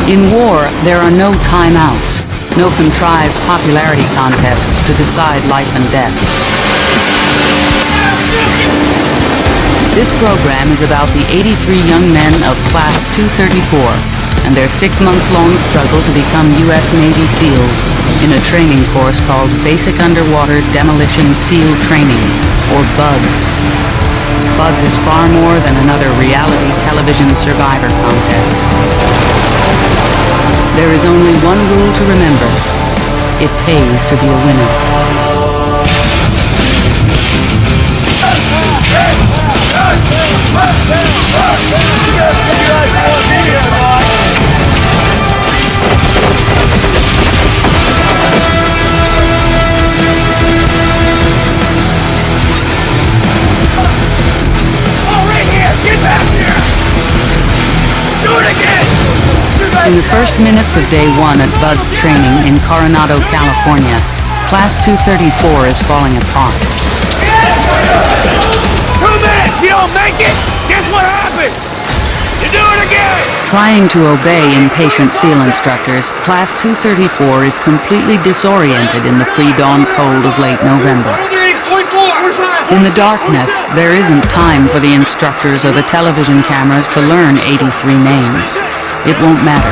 In war, there are no timeouts, no contrived popularity contests to decide life and death. This program is about the 83 young men of Class 234 and their 6-month-long struggle to become U.S. Navy SEALs in a training course called Basic Underwater Demolition SEAL Training, or BUDS. BUDS is far more than another reality television survivor contest. There is only one rule to remember. It pays to be a winner. In the first minutes of day one at BUDS training in Coronado, California, Class 234 is falling apart. 2 minutes! You don't make it? Guess what happens? You do it again! Trying to obey impatient SEAL instructors, Class 234 is completely disoriented in the pre-dawn cold of late November. In the darkness, there isn't time for the instructors or the television cameras to learn 83 names. It won't matter.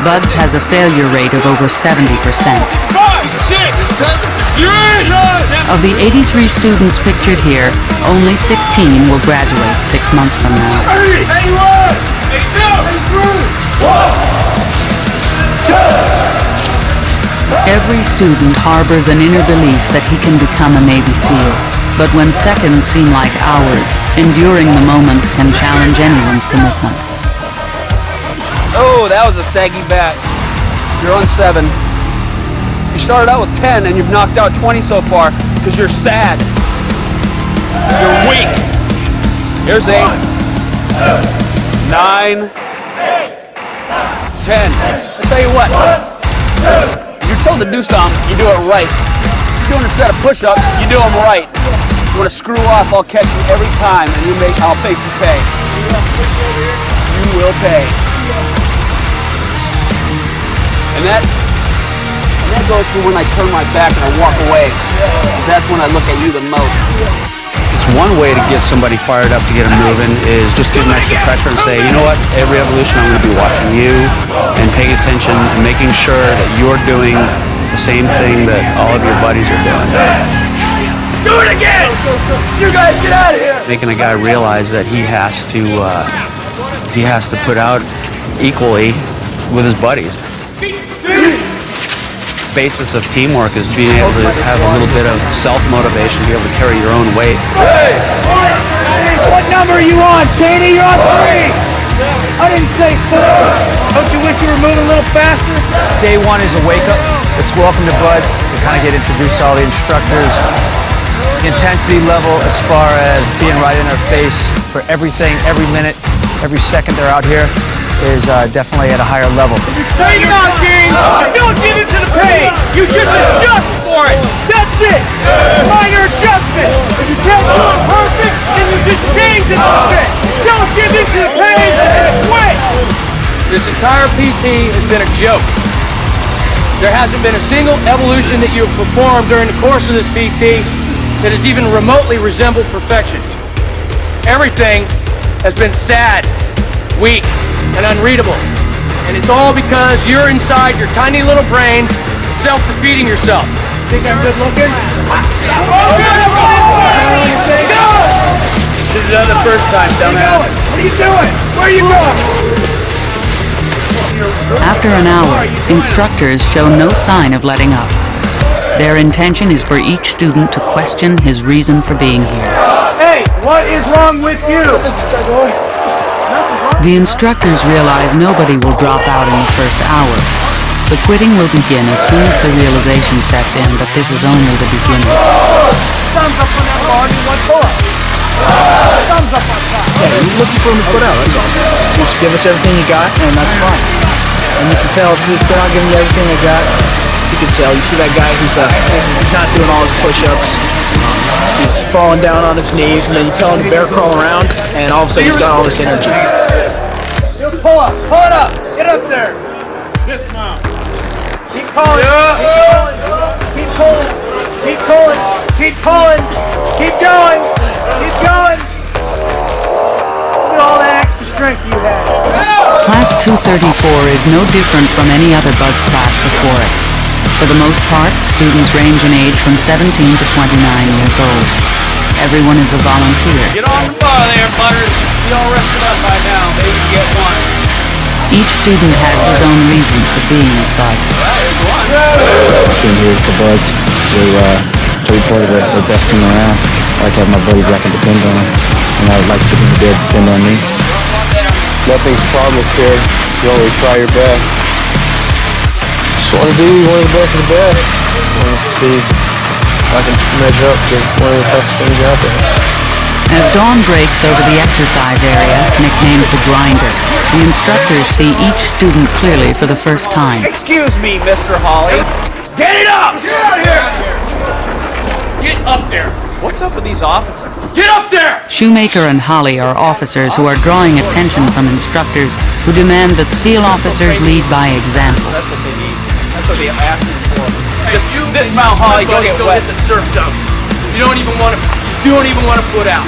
BUDS has a failure rate of over 70%. 5, 6, 7, 6, Of the 83 students pictured here, only 16 will graduate 6 months from now. 81, 82, 1, 2. Every student harbors an inner belief that he can become a Navy SEAL. But when seconds seem like hours, enduring the moment can challenge anyone's commitment. Oh, that was a saggy bat. You're on 7. You started out with 10 and you've knocked out 20 so far because you're sad. You're weak. Here's 8, 9, 10. I tell you what, if you're told to do something, you do it right. If you're doing a set of push-ups, you do them right. You want to screw off, I'll catch you every time and I'll make you pay. You will pay. And that goes for when I turn my back and I walk away. That's when I look at you the most. It's one way to get somebody fired up to get them moving is just give them extra pressure and say, you know what, every evolution I'm going to be watching you and paying attention and making sure that you're doing the same thing that all of your buddies are doing. Do it again! You guys get out of here! Making a guy realize that he has to put out equally with his buddies. Basis of teamwork is being able to have a little bit of self-motivation, be able to carry your own weight. Hey! What number are you on, Cheney? You're on 3! I didn't say 4! Don't you wish you were moving a little faster? Day 1 is a wake-up. It's welcome to BUDS. You kind of get introduced to all the instructors. The intensity level as far as being right in their face for everything, every minute, every second they're out here is definitely at a higher level. Take it out, Gene! You don't give in to the pain! You just adjust for it! That's it! Minor adjustment! If you can't do it perfect, then you just change it a bit! Don't give in to the pain and quit! This entire PT has been a joke. There hasn't been a single evolution that you have performed during the course of this PT that has even remotely resembled perfection. Everything has been sad, weak, and unreadable. And it's all because you're inside your tiny little brains self-defeating yourself. Think I'm good looking? This is the first time, dumbass. What are you doing? Where are you going? After an hour, instructors show no sign of letting up. Their intention is for each student to question his reason for being here. Hey, what is wrong with you? The instructors realize nobody will drop out in the first hour. The quitting will begin as soon as the realization sets in that this is only the beginning. Thumbs up on that bar and 1 pull-up. Thumbs up on top. Yeah, you're looking for him to put out, that's all. Just give us everything you got, and that's fine. And you can tell if he's not giving you everything you got, you can tell. You see that guy who's he's not doing all his push-ups. He's falling down on his knees, and then you tell him to bear crawl around, and all of a sudden he's got all this energy. Pull up, pull it up, get up there. Dismount. Keep pulling. Keep pulling. Keep pulling. Keep pulling. Keep going. Keep going. Look at all that extra strength you have. Class 234 is no different from any other BUD/S class before it. For the most part, students range in age from 17 to 29 years old. Everyone is a volunteer. Get on the bar there, Butters. You all rested up by now. Maybe you get one. Each student has his own reasons for being with BUD/S. Came here for BUD/S to report the best team around. I like to have my buddies I can depend on, and I would like for them to be able to depend on me. Nothing's promised here. You only try your best. Just want to be one of the best of the best. Want to see if I can measure up to one of the toughest things out there. As dawn breaks over the exercise area, nicknamed the Grinder, the instructors see each student clearly for the first time. Excuse me, Mr. Hawley. Get it up! Get out of here! Get up there! What's up with these officers? Get up there! Shoemaker and Holly are officers who are drawing attention from instructors who demand that SEAL officers lead by example. That's what they need. That's what they asked me for. Just dismount, Holly. Go get wet. The surf's up. You don't even want to put out.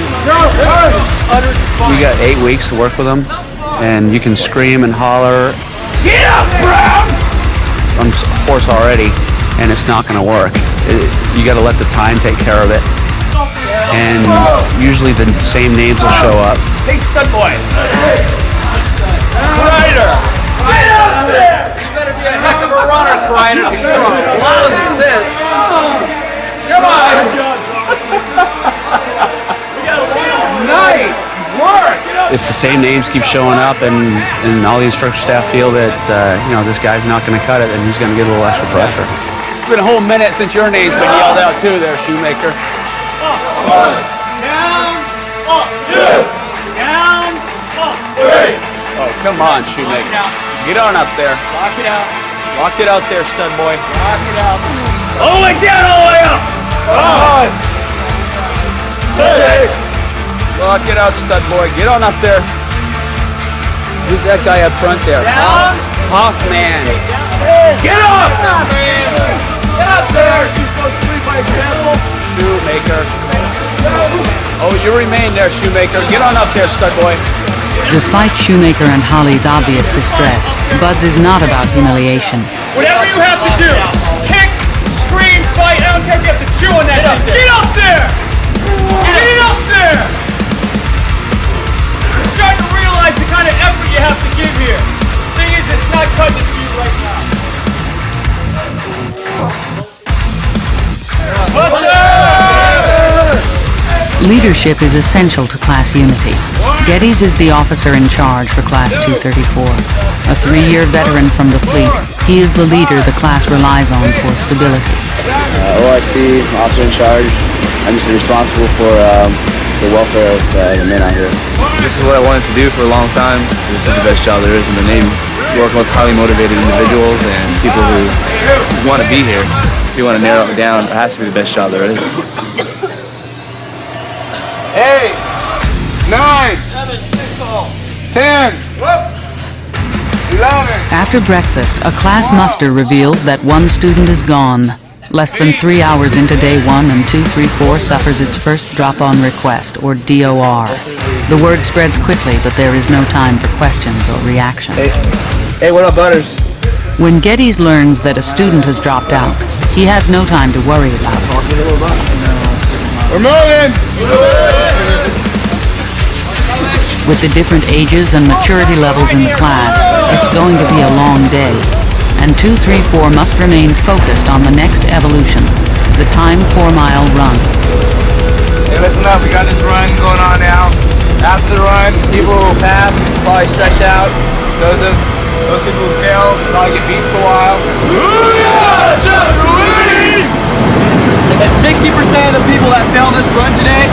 We got 8 weeks to work with them, and you can scream and holler. Get up, Brown! I'm hoarse already, and it's not going to work. You got to let the time take care of it. And usually the same names will show up. Hey, stud boy. Kreider! Right up there! You better be a heck of a runner, Kreider, because you're lousy at this. Come on! Nice work! If the same names keep showing up and all the instructor staff feel that, this guy's not going to cut it, then he's going to get a little extra pressure. It's been a whole minute since your name's been yelled out too there, Shoemaker. Down, up, 2. Down, up, 3. Oh, come on, Shoemaker. Get on up there. Lock it out. Lock it out there, stud boy. Lock it out. All the way down, all the way up. 5, 6. Lock it out, stud boy. Get on up there. Who's that guy up front there? Down. Hoffman. Get up! Get up there. You're supposed to lead by example. Shoemaker. Oh, you remain there, Shoemaker. Get on up there, stud boy. Despite Shoemaker and Holly's obvious distress, BUD/S is not about humiliation. Whatever you have to do. Kick, scream, fight. I don't care if you have to chew on that. Get up there. Get up there. You're starting to realize the kind of effort you have to give here. Thing is, it's not cutting it for you right now. Leadership is essential to class unity. Geddes is the officer in charge for Class 234. A 3-year veteran from the fleet, he is the leader the class relies on for stability. OIC, officer in charge. I'm just responsible for the welfare of the men out here. This is what I wanted to do for a long time. This is the best job there is in the Navy. Working with highly motivated individuals and people who want to be here. If you want to narrow it down, it has to be the best job there is. 8, 9, 10, 11. After breakfast, a class muster reveals that one student is gone. Less than 3 hours into day 1, and 234 suffers its first drop-on request, or DOR. The word spreads quickly, but there is no time for questions or reaction. Hey, what up, Butters? When Geddes learns that a student has dropped out, he has no time to worry about it. We're moving! With the different ages and maturity levels in the class, it's going to be a long day. And 234 must remain focused on the next evolution, the timed 4-mile run. Hey, listen up, we got this run going on now. After the run, people who pass probably stretch out. Those people who fail probably get beat for a while. And 60% of the people that fail this run today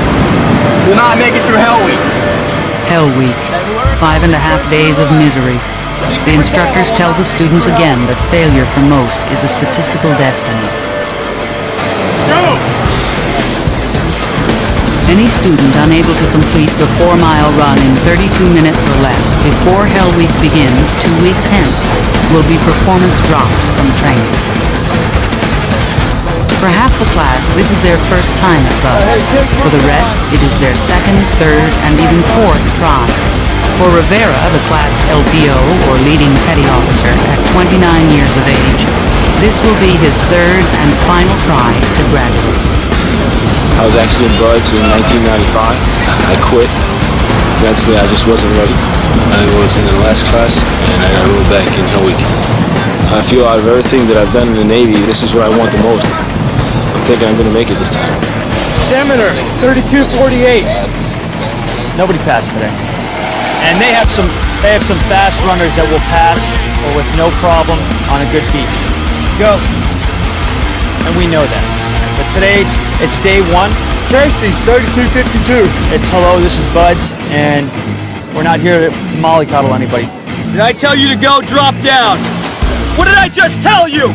will not make it through Hell Week. Hell Week, 5.5 days of misery. The instructors tell the students again that failure for most is a statistical destiny. Go! Any student unable to complete the 4-mile run in 32 minutes or less before Hell Week begins 2 weeks hence will be performance dropped from training. For half the class, this is their first time at Buzz. For the rest, it is their second, third, and even fourth try. For Rivera, the class LPO, or leading petty officer, at 29 years of age, this will be his third and final try to graduate. I was actually in Buds in 1995. I quit. Mentally, I just wasn't ready. I was in the last class, and I got rolled back in Hell Week. I feel out of everything that I've done in the Navy, this is what I want the most. I'm thinking I'm going to make it this time. Demeter, 3248. Nobody passed today. And they have some fast runners that will pass or with no problem on a good beach. Go. And we know that. But today, it's day one. Casey, 3252. It's hello, this is Buds, and we're not here to mollycoddle anybody. Did I tell you to go? Drop down. What did I just tell you?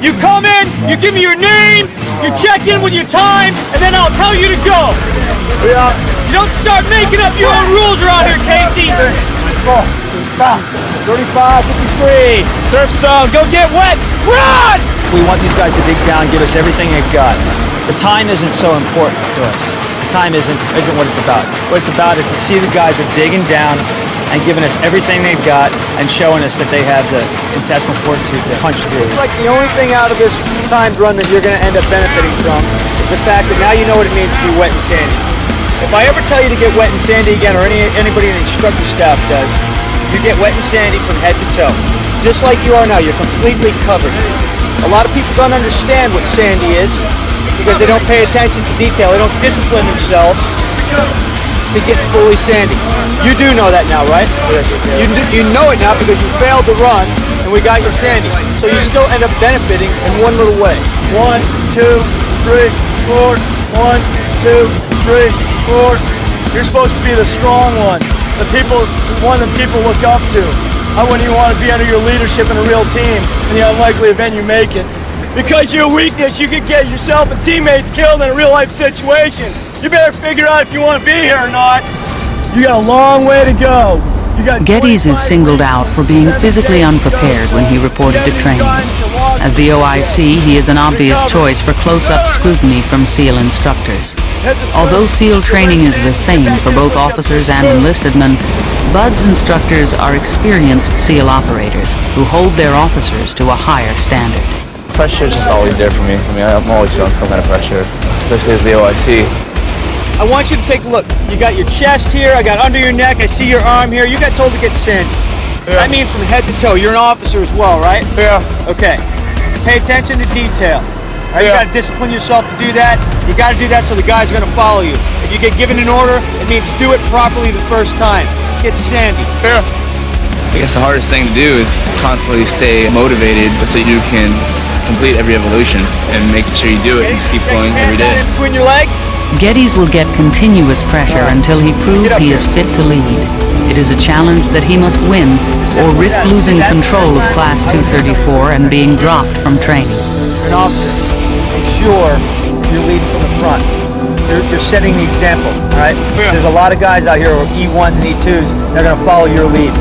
You come in, you give me your name, you check in with your time, and then I'll tell you to go. Yeah. You don't start making up your own rules around here, Casey. 35-53. Surf zone, go get wet. Run! We want these guys to dig down, give us everything they've got. The time isn't so important to us. The time isn't what it's about. What it's about is to see the guys are digging down and giving us everything they've got and showing us that they have the intestinal fortitude to punch through. Like the only thing out of this timed run that you're going to end up benefiting from is the fact that now you know what it means to be wet and sandy. If I ever tell you to get wet and sandy again, or anybody in the instructor staff does, you get wet and sandy from head to toe. Just like you are now, you're completely covered. A lot of people don't understand what sandy is because they don't pay attention to detail. They don't discipline themselves to get fully sandy. You do know that now, right? Yes, you know it now because you failed to run and we got you sandy. So you still end up benefiting in one little way. 1, 2, 3, 4. 1, 2, 3, 4. You're supposed to be the strong one. The one that people look up to. I wouldn't even want to be under your leadership in a real team in the unlikely event you make it. Because your weakness, you could get yourself and teammates killed in a real life situation. You better figure out if you want to be here or not. You got a long way to go. Geddes is singled out for being physically unprepared when he reported to training. As the OIC, he is an obvious choice for close-up scrutiny from SEAL instructors. Although SEAL training is the same for both officers and enlisted men, BUDS instructors are experienced SEAL operators who hold their officers to a higher standard. Pressure is just always there for me. I mean, I'm always feeling some kind of pressure, especially as the OIC. I want you to take a look. You got your chest here, I got under your neck, I see your arm here. You got told to get sandy. Yeah. That means from head to toe. You're an officer as well, right? Yeah. Okay. Pay attention to detail. Right? Yeah. You got to discipline yourself to do that. You got to do that so the guys are going to follow you. If you get given an order, it means do it properly the first time. Get sandy. Yeah. I guess the hardest thing to do is constantly stay motivated so you can complete every evolution and make sure you do it and just keep going every day. Between your legs. Geddes will get continuous pressure until he proves he is fit to lead. It is a challenge that he must win or risk losing control of Class 234 and being dropped from training. You're an officer. Make sure you're leading from the front. You're setting the example, all right? Yeah. There's a lot of guys out here who are E1s and E2s that are going to follow your lead.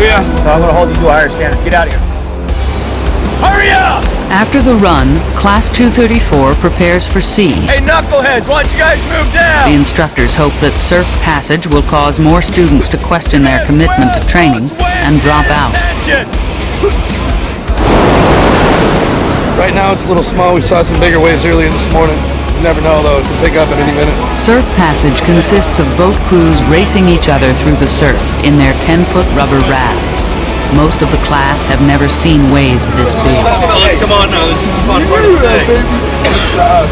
Yeah. So I'm going to hold you to a higher standard. Get out of here. Hurry up! After the run, Class 234 prepares for sea. Hey, knuckleheads, why don't you guys move down? The instructors hope that surf passage will cause more students to question their commitment to training and drop out. Right now it's a little small. We saw some bigger waves earlier this morning. You never know though, it can pick up at any minute. Surf passage consists of boat crews racing each other through the surf in their 10-foot rubber rafts. Most of the class have never seen waves this big. Fellas, come on now, this is the fun part of the day.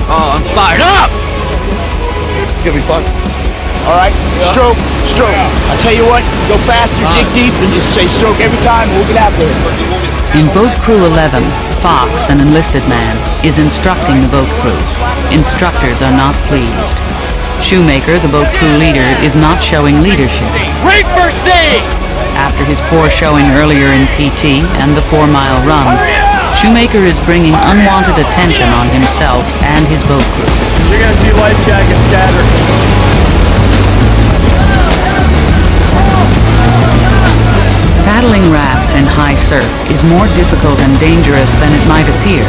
I'm fired up! It's gonna be fun. All right, stroke. I'll tell you what, go faster, dig deep, and just say stroke every time, and we'll get out there. In Boat Crew 11, Fox, an enlisted man, is instructing the boat crew. Instructors are not pleased. Shoemaker, the boat crew leader, is not showing leadership. Rig for sea! After his poor showing earlier in PT and the 4-mile run, Shoemaker is bringing unwanted attention on himself and his boat crew. You're gonna see life jackets scattered. Paddling rafts in high surf is more difficult and dangerous than it might appear.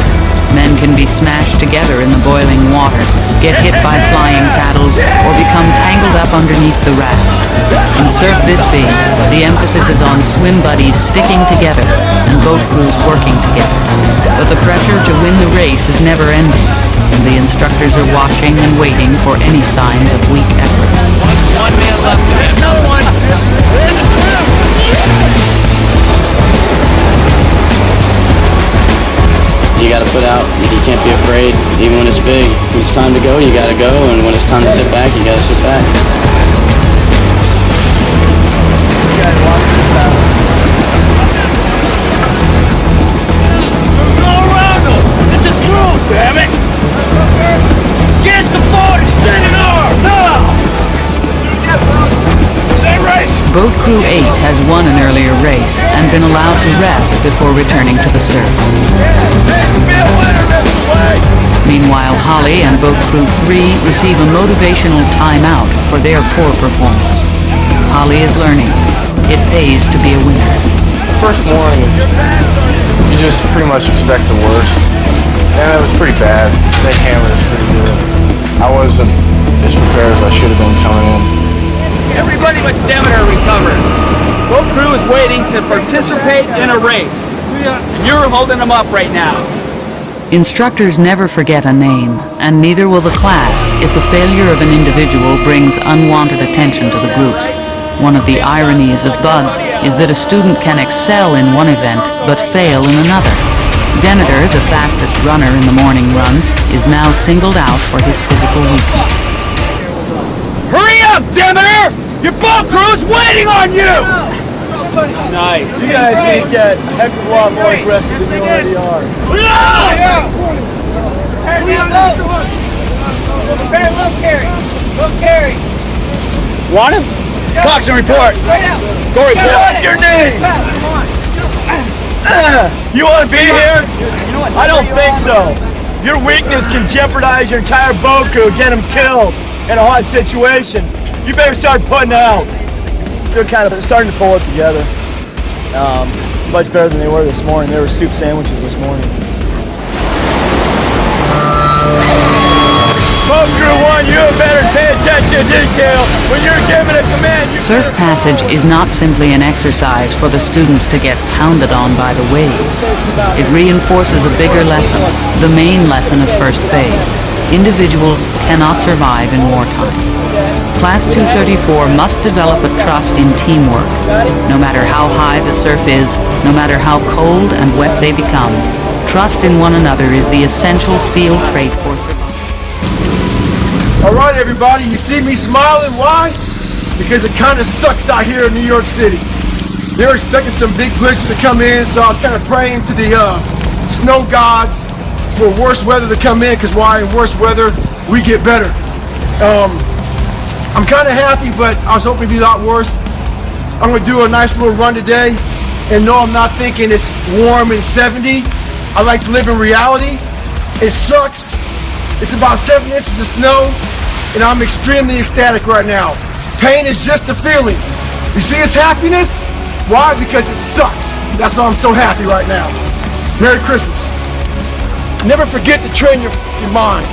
Men can be smashed together in the boiling water, get hit by flying paddles, or become tangled up underneath the raft. In Surf This Big, the emphasis is on swim buddies sticking together and boat crews working together. But the pressure to win the race is never ending, and the instructors are watching and waiting for any signs of weak effort. One man left. Another one. You gotta put out, you can't be afraid, even when it's big. When it's time to go, you gotta go, and when it's time to sit back, you gotta sit back. This guy lost his battle. Go around him! It's a through, damn it! Get the boat, extend an arm, now! Same race! Boat Crew 8 has won an earlier race and been allowed to rest before returning to the surf. Meanwhile, Holly and Boat Crew 3 receive a motivational timeout for their poor performance. Holly is learning. It pays to be a winner. The first morning is, you just pretty much expect the worst. And it was pretty bad. They hammered us pretty good. I wasn't as prepared as I should have been coming in. Everybody but Demeter recovered. Boat crew is waiting to participate in a race. And you're holding them up right now. Instructors never forget a name, and neither will the class if the failure of an individual brings unwanted attention to the group. One of the ironies of BUD/S is that a student can excel in one event but fail in another. Demeter, the fastest runner in the morning run, is now singled out for his physical weakness. Hurry up, Demeter! Your boat crew's waiting on you! Nice. You guys need to get a heck of a lot more aggressive than you already are. Look, Carey. Want him? Coxon, report. Go report. Your name! You want to be here? I don't think so. Your weakness can jeopardize your entire boat crew, get them killed in a hot situation. You better start putting out. They're kind of starting to pull it together. Much better than they were this morning. They were soup sandwiches this morning. Boat crew 1, you better pay attention to detail when you're giving a command. Surf Passage is not simply an exercise for the students to get pounded on by the waves. It reinforces a bigger lesson, the main lesson of first phase. Individuals cannot survive in wartime. Class 234 must develop a trust in teamwork. No matter how high the surf is, no matter how cold and wet they become, trust in one another is the essential SEAL trait for survival. All right, everybody, you see me smiling? Why? Because it kind of sucks out here in New York City. They were expecting some big blizzard to come in, so I was kind of praying to the snow gods for worse weather to come in, because why? In worse weather, we get better. I'm kind of happy, but I was hoping it'd be a lot worse. I'm going to do a nice little run today, and no, I'm not thinking it's warm and 70. I like to live in reality. It sucks. It's about 7 inches of snow, and I'm extremely ecstatic right now. Pain is just a feeling. You see it's happiness? Why? Because it sucks. That's why I'm so happy right now. Merry Christmas. Never forget to train your mind.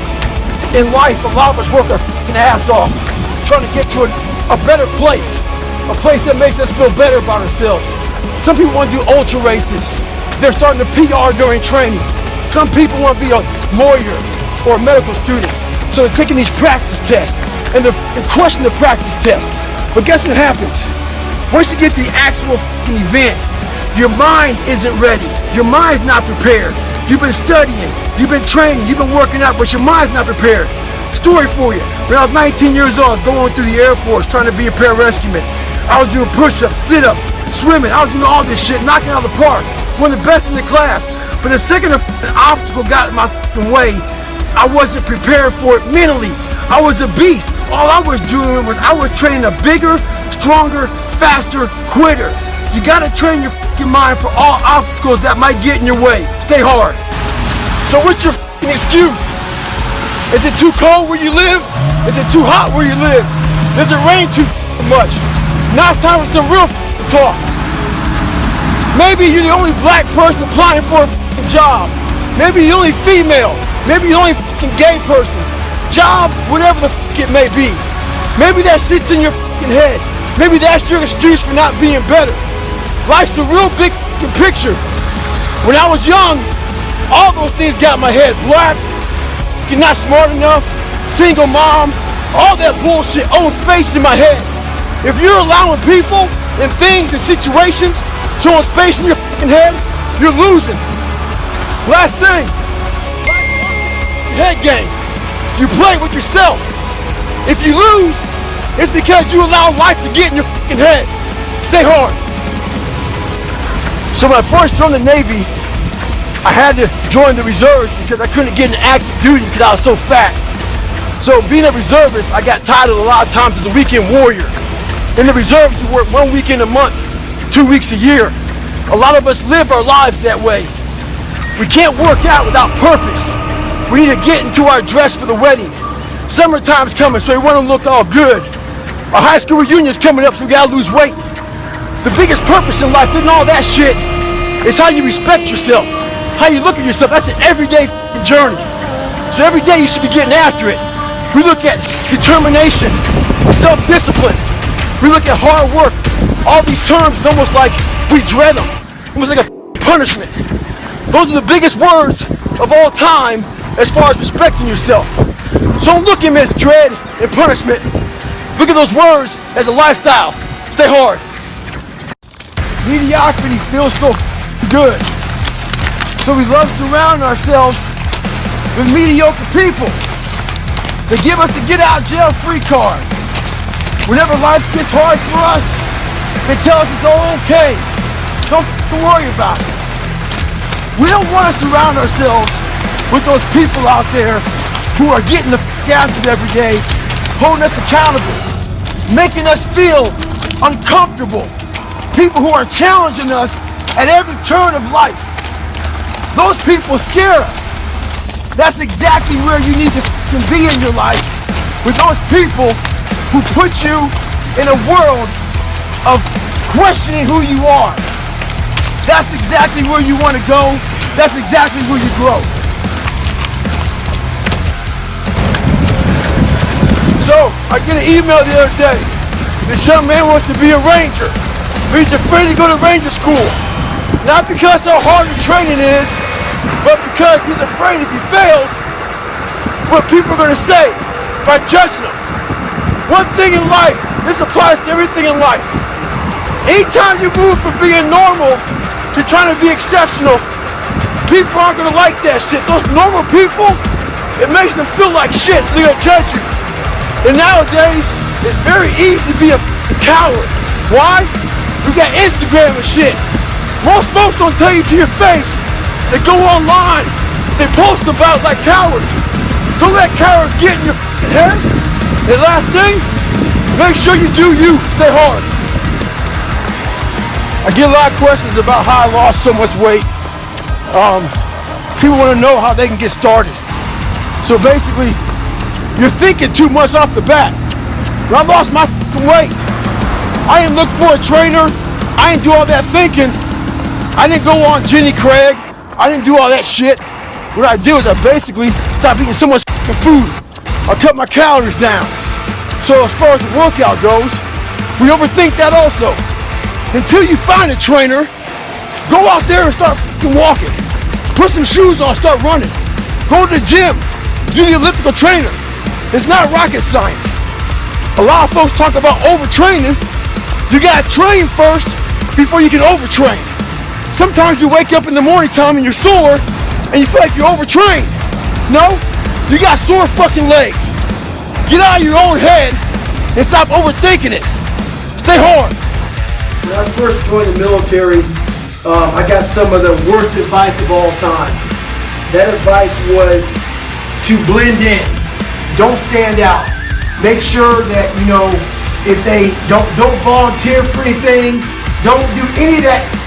In life, a lot of us work our ass off trying to get to a better place. A place that makes us feel better about ourselves. Some people want to do ultra races. They're starting to PR during training. Some people want to be a lawyer or a medical student. So they're taking these practice tests and they're crushing the practice test. But guess what happens? Once you get to the actual event, your mind isn't ready. Your mind's not prepared. You've been studying, you've been training, you've been working out, but your mind's not prepared. Story for you. When I was 19 years old, I was going through the Air Force trying to be a pararescueman. I was doing push-ups, sit-ups, swimming. I was doing all this shit, knocking out of the park. One of the best in the class. But the second an obstacle got in my way, I wasn't prepared for it mentally. I was a beast. All I was doing was I was training a bigger, stronger, faster quitter. You gotta train your fucking mind for all obstacles that might get in your way. Stay hard. So what's your fucking excuse? Is it too cold where you live? Is it too hot where you live? Does it rain too much? Now it's time for some real talk. Maybe you're the only black person applying for a job. Maybe you're the only female. Maybe you're the only fucking gay person. Job, whatever the fuck it may be. Maybe that shit's in your fucking head. Maybe that's your excuse for not being better. Life's a real big fucking picture. When I was young, all those things got in my head. Black, you're not smart enough, single mom, all that bullshit owns space in my head. If you're allowing people and things and situations to own space in your fucking head, you're losing. Last thing, head game. You play with yourself. If you lose, it's because you allow life to get in your fucking head. Stay hard. So when I first joined the Navy, I had to join the reserves because I couldn't get into active duty because I was so fat. So being a reservist, I got titled a lot of times as a weekend warrior. In the reserves, you work 1 weekend a month, 2 weeks a year. A lot of us live our lives that way. We can't work out without purpose. We need to get into our dress for the wedding. Summertime's coming, so we want to look all good. Our high school reunion's coming up, so we gotta lose weight. The biggest purpose in life isn't all that shit. It's how you respect yourself, how you look at yourself. That's an everyday journey. So every day you should be getting after it. We look at determination, self-discipline. We look at hard work. All these terms, it's almost like we dread them. Almost like a punishment. Those are the biggest words of all time as far as respecting yourself. So don't look at them as dread and punishment. Look at those words as a lifestyle. Stay hard. Mediocrity feels so good. So we love surrounding ourselves with mediocre people. They give us the get out jail free card. Whenever life gets hard for us, they tell us it's all okay. Don't worry about it. We don't want to surround ourselves with those people out there who are getting the after it every day, holding us accountable, making us feel uncomfortable. People who are challenging us at every turn of life. Those people scare us. That's exactly where you need to be in your life, with those people who put you in a world of questioning who you are. That's exactly where you want to go. That's exactly where you grow. So, I get an email the other day. This young man wants to be a ranger. But he's afraid to go to ranger school. Not because how hard the training is, but because he's afraid if he fails, what people are going to say by judging him. One thing in life, this applies to everything in life. Anytime you move from being normal to trying to be exceptional, people aren't going to like that shit. Those normal people, it makes them feel like shit, so they're going to judge you. And nowadays, it's very easy to be a coward. Why? We got Instagram and shit. Most folks don't tell you to your face. They go online. They post about like cowards. Don't let cowards get in your head. And last thing, make sure you do you. Stay hard. I get a lot of questions about how I lost so much weight. People want to know how they can get started. So basically, you're thinking too much off the bat. When I lost my weight, I didn't look for a trainer. I didn't do all that thinking. I didn't go on Jenny Craig. I didn't do all that shit. What I did was I basically stopped eating so much food. I cut my calories down. So as far as the workout goes, we overthink that also. Until you find a trainer, go out there and start walking. Put some shoes on, start running. Go to the gym, do the elliptical trainer. It's not rocket science. A lot of folks talk about overtraining. You gotta train first before you can overtrain. Sometimes you wake up in the morning time and you're sore and you feel like you're overtrained. No, you got sore fucking legs. Get out of your own head and stop overthinking it. Stay hard. When I first joined the military, I got some of the worst advice of all time. That advice was to blend in. Don't stand out. Make sure that, if they don't volunteer for anything, don't do any of that